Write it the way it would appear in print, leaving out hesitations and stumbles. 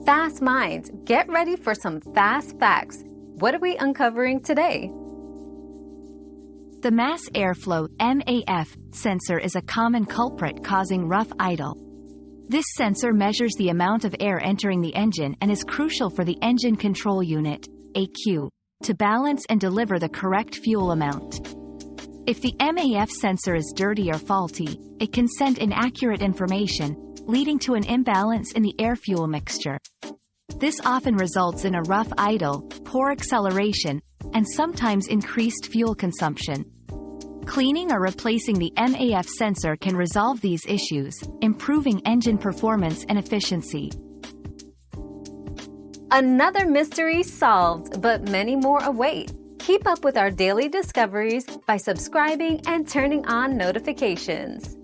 Fast minds, get ready for some fast facts. What are we uncovering today? The mass airflow (MAF) sensor is a common culprit causing rough idle. This sensor measures the amount of air entering the engine and is crucial for the engine control unit (ECU) to balance and deliver the correct fuel amount. If the MAF sensor is dirty or faulty, it can send inaccurate information, leading to an imbalance in the air-fuel mixture. This often results in a rough idle, poor acceleration, and sometimes increased fuel consumption. Cleaning or replacing the MAF sensor can resolve these issues, improving engine performance and efficiency. Another mystery solved, but many more await. Keep up with our daily discoveries by subscribing and turning on notifications.